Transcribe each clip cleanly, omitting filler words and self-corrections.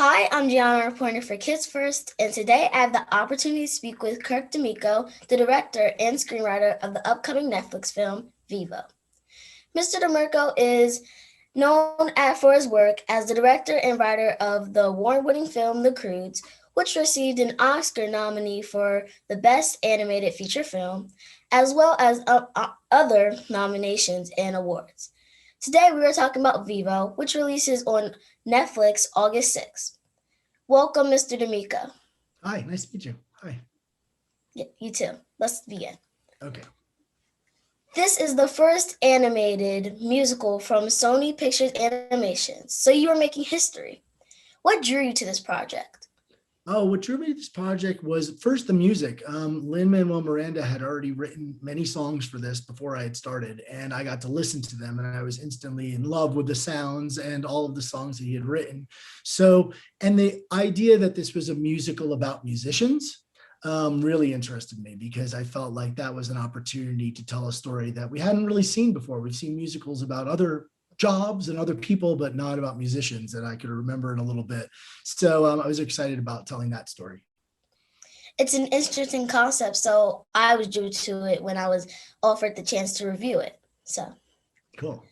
Hi, I'm Giana, reporter for Kids First, and today I have the opportunity to speak with Kirk DeMicco, the director and screenwriter of the upcoming Netflix film, Vivo. Mr. DeMicco is known for his work as the director and writer of the award-winning film, The Croods, which received an Oscar nominee for the Best Animated Feature Film, as well as other nominations and awards. Today we are talking about Vivo, which releases on Netflix August 6th. Welcome, Mr. DeMicco. Hi, nice to meet you. Hi. Yeah, you too. Let's begin. Okay. This is the first animated musical from Sony Pictures Animation, so you are making history. What drew you to this project? Oh, what drew me to this project was first the music. Lin-Manuel Miranda had already written many songs for this before I had started, and I got to listen to them, and I was instantly in love with the sounds and all of the songs that he had written. So, and the idea that this was a musical about musicians really interested me because I felt like that was an opportunity to tell a story that we hadn't really seen before. We've seen musicals about other jobs and other people, but not about musicians that I could remember in a little bit. So I was excited about telling that story. It's an interesting concept, so I was drew to it when I was offered the chance to review it. So, Cool.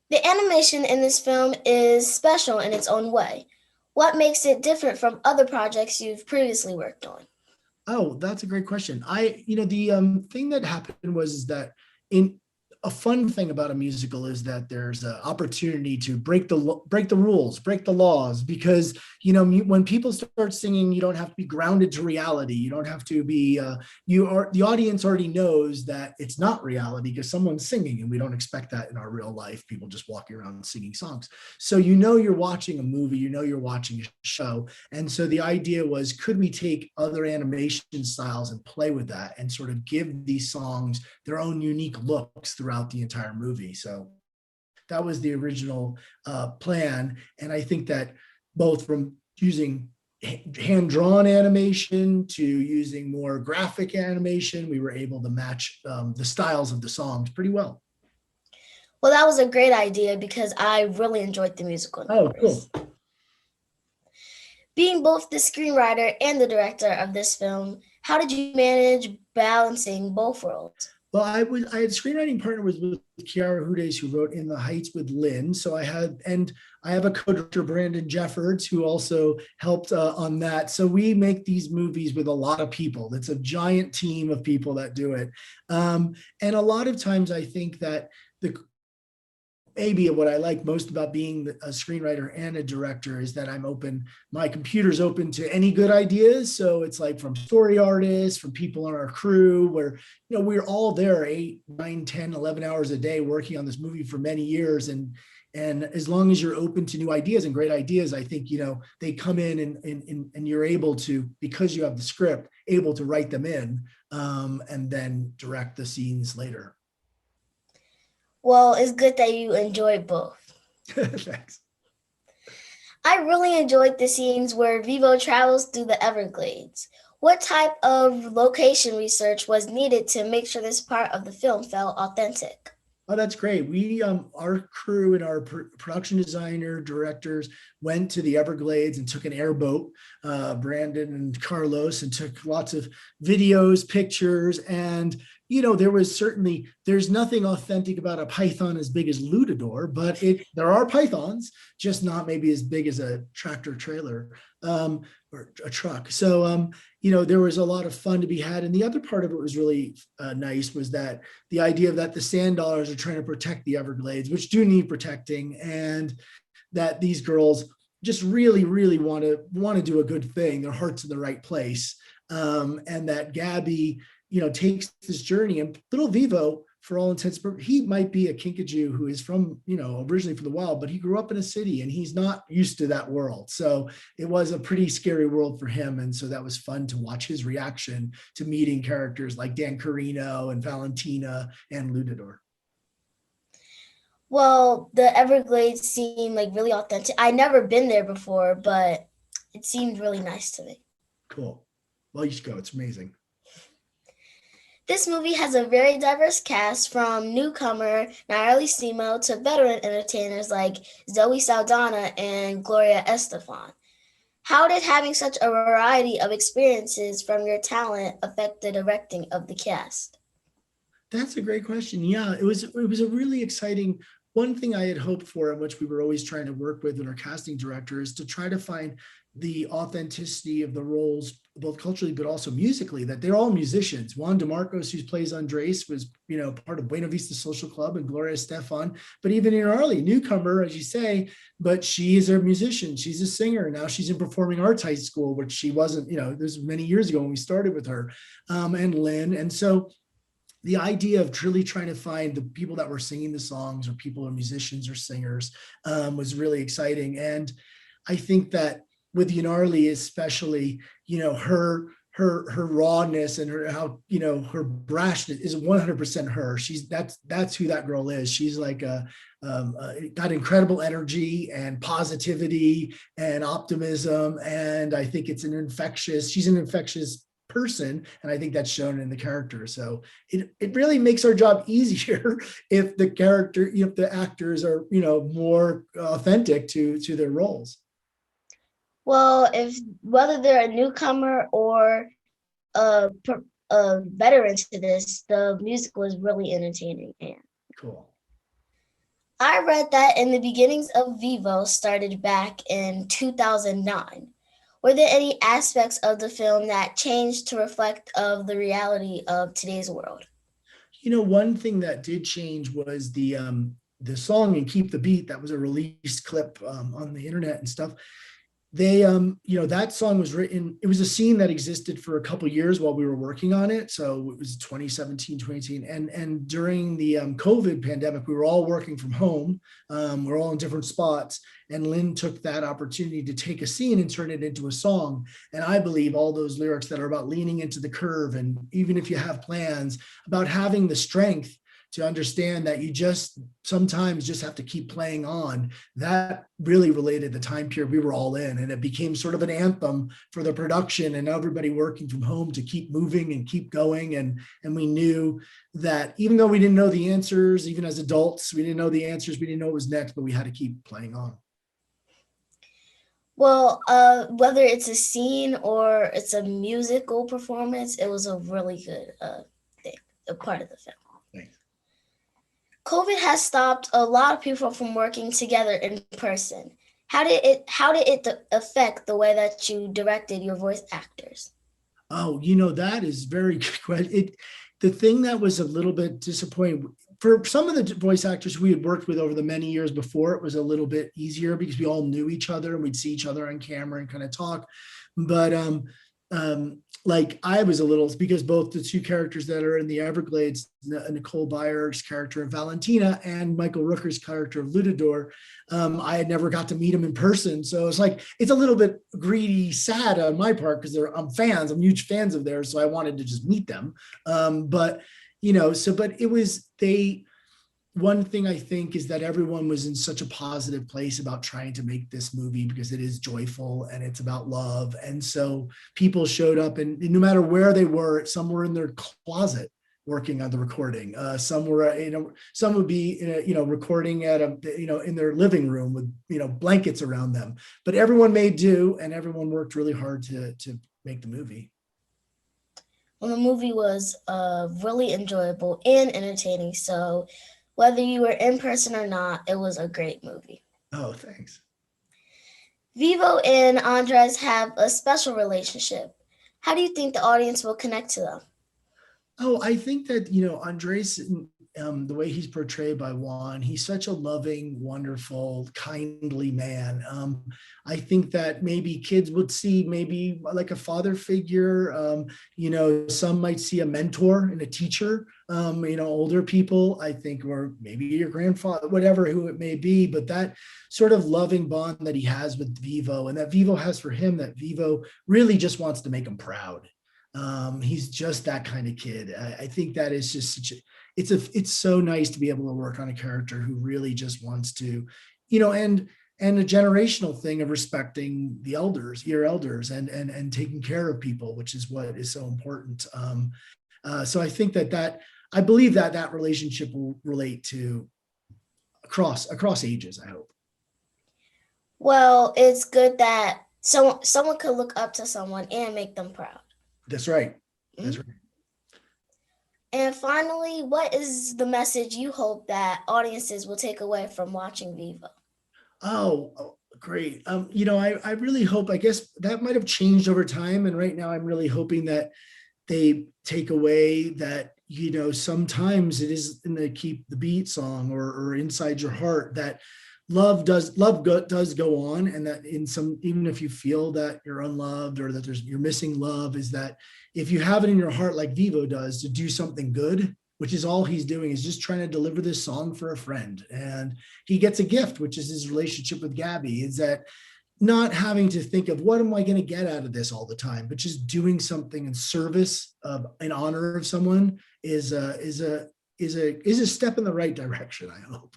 the animation in this film is special in its own way. What makes it different from other projects you've previously worked on? Oh, that's a great question. The thing that happened was is that in a fun thing about a musical is that there's an opportunity to break the rules, break the laws, because when people start singing, you don't have to be grounded to reality. You don't have to be. The audience already knows that it's not reality because someone's singing, and we don't expect that in our real life. People just walking around singing songs. So you're watching a movie, you're watching a show, and so the idea was, could we take other animation styles and play with that, and sort of give these songs their own unique looks throughout the entire movie. So that was the original plan. And I think that both from using hand-drawn animation to using more graphic animation, we were able to match the styles of the songs pretty well. Well, that was a great idea because I really enjoyed the musical Oh, numbers. cool. Being both the screenwriter and the director of this film, how did you manage balancing both roles? Well, I had screenwriting partner was with Kiara Hudes, who wrote In the Heights with Lynn. So I have a co-director, Brandon Jeffords, who also helped on that. So we make these movies with a lot of people. It's a giant team of people that do it. And a lot of times I think that maybe what I like most about being a screenwriter and a director is that I'm open. My computer's open to any good ideas. So it's like from story artists, from people on our crew, where, we're all there 8, 9, 10, 11 hours a day working on this movie for many years. And as long as you're open to new ideas and great ideas, I think, they come in and you're able to, because you have the script, able to write them in and then direct the scenes later. Well, it's good that you enjoyed both. Thanks. I really enjoyed the scenes where Vivo travels through the Everglades. What type of location research was needed to make sure this part of the film felt authentic? Oh, that's great. Our crew and our production designer, directors went to the Everglades and took an airboat, Brandon and Carlos, and took lots of videos, pictures, and there's nothing authentic about a python as big as Ludador, but there are pythons, just not maybe as big as a tractor trailer or a truck. So, there was a lot of fun to be had. And the other part of it was really nice was that the idea that the sand dollars are trying to protect the Everglades, which do need protecting, and that these girls just really, really want to do a good thing. Their heart's in the right place. And that Gabby, takes this journey, and little Vivo, for all intents and purposes, he might be a kinkajou who is from, originally from the wild, but he grew up in a city and he's not used to that world. So it was a pretty scary world for him. And so that was fun to watch his reaction to meeting characters like Dan Carino and Valentina and Ludador. Well, the Everglades seemed like really authentic. I'd never been there before, but it seemed really nice to me. Cool. Well, you should go. It's amazing. This movie has a very diverse cast, from newcomer Nayeli Simo to veteran entertainers like Zoe Saldana and Gloria Estefan. How did having such a variety of experiences from your talent affect the directing of the cast? That's a great question. Yeah, it was a really exciting one thing I had hoped for, and which we were always trying to work with our casting director, is to try to find the authenticity of the roles, both culturally but also musically. That they're all musicians. Juan de Marcos, who plays Andres, was part of Buena Vista Social Club, and Gloria Estefan. But even in early newcomer, as you say, but she is a musician. She's a singer. Now she's in performing arts high school, which she wasn't. This was many years ago when we started with her, and Lynn, and so the idea of truly trying to find the people that were singing the songs, or people are musicians or singers, was really exciting. And I think that with Yunarli, especially, her rawness and her her brashness is 100% her. That's who that girl is. She's like got incredible energy and positivity and optimism, and I think she's an infectious person, and I think that's shown in the character. So it really makes our job easier if the actors are more authentic to their roles. Well, if whether they're a newcomer or a veteran to this, the music was really entertaining. And Cool. I read that in the beginnings of Vivo started back in 2009. Were there any aspects of the film that changed to reflect of the reality of today's world? One thing that did change was the song and Keep the Beat. That was a released clip on the internet and stuff. They that song was written, it was a scene that existed for a couple of years while we were working on it. So it was 2017, 2018, and during the COVID pandemic, we were all working from home. We're all in different spots, and Lynn took that opportunity to take a scene and turn it into a song. And I believe all those lyrics that are about leaning into the curve, and even if you have plans, about having the strength to understand that you sometimes just have to keep playing on, that really related the time period we were all in. And it became sort of an anthem for the production and everybody working from home to keep moving and keep going. And we knew that even though we didn't know the answers, even as adults, we didn't know the answers, we didn't know what was next, but we had to keep playing on. Well, whether it's a scene or it's a musical performance, it was a really good thing, a part of the film. Thanks. COVID has stopped a lot of people from working together in person. How did it affect the way that you directed your voice actors? Oh, that is very good question. The thing that was a little bit disappointing for some of the voice actors we had worked with over the many years before, it was a little bit easier because we all knew each other and we'd see each other on camera and kind of talk. But like I was a little, because both the two characters that are in the Everglades, Nicole Byer's character of Valentina and Michael Rooker's character of Ludador, I had never got to meet him in person. So it's like, it's a little bit greedy, sad on my part because I'm huge fans of theirs. So I wanted to just meet them. But it was, one thing I think is that everyone was in such a positive place about trying to make this movie because it is joyful and it's about love. And so people showed up, and no matter where they were, some were in their closet working on the recording. Some were, some would be, recording at in their living room with, blankets around them, but everyone made do and everyone worked really hard to make the movie. Well, the movie was really enjoyable and entertaining. So whether you were in person or not, it was a great movie. Oh, thanks. Vivo and Andres have a special relationship. How do you think the audience will connect to them? Oh, I think that, Andres, the way he's portrayed by Juan, he's such a loving, wonderful, kindly man. I think that maybe kids would see maybe like a father figure. Some might see a mentor and a teacher. Older people, I think, or maybe your grandfather, whatever, who it may be, but that sort of loving bond that he has with Vivo and that Vivo has for him, that Vivo really just wants to make him proud. He's just that kind of kid. I think that is just it's so nice to be able to work on a character who really just wants to, and a generational thing of respecting the elders, your elders, and taking care of people, which is what is so important. So I think that I believe that relationship will relate to across ages, I hope. Well, it's good that So someone could look up to someone and make them proud. That's right. That's right. And finally, what is the message you hope that audiences will take away from watching Vivo? Oh, great. I really hope, I guess that might have changed over time. And right now I'm really hoping that they take away that, sometimes it is in the Keep the Beat song or Inside Your Heart, that love does go on, and that even if you feel that you're unloved or that you're missing love, is that if you have it in your heart, like Vivo does, to do something good, which is all he's doing, is just trying to deliver this song for a friend. And he gets a gift, which is his relationship with Gabby, is that not having to think of what am I going to get out of this all the time, but just doing something in service of, in honor of someone is a step in the right direction, I hope.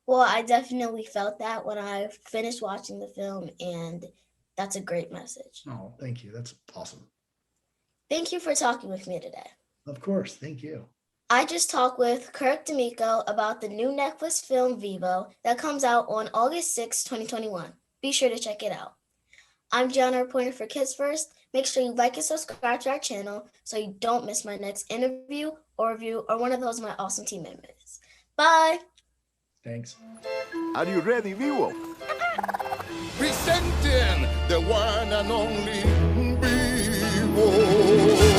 Well, I definitely felt that when I finished watching the film, and that's a great message. Oh, thank you. That's awesome. Thank you for talking with me today. Of course. Thank you. I just talked with Kirk DeMicco about the new Netflix film Vivo that comes out on August 6, 2021. Be sure to check it out. I'm Giana, reporting for Kids First. Make sure you like and subscribe to our channel so you don't miss my next interview or review or one of those my awesome team members. Bye. Thanks. Are you ready, Vivo? Presenting the one and only Vivo.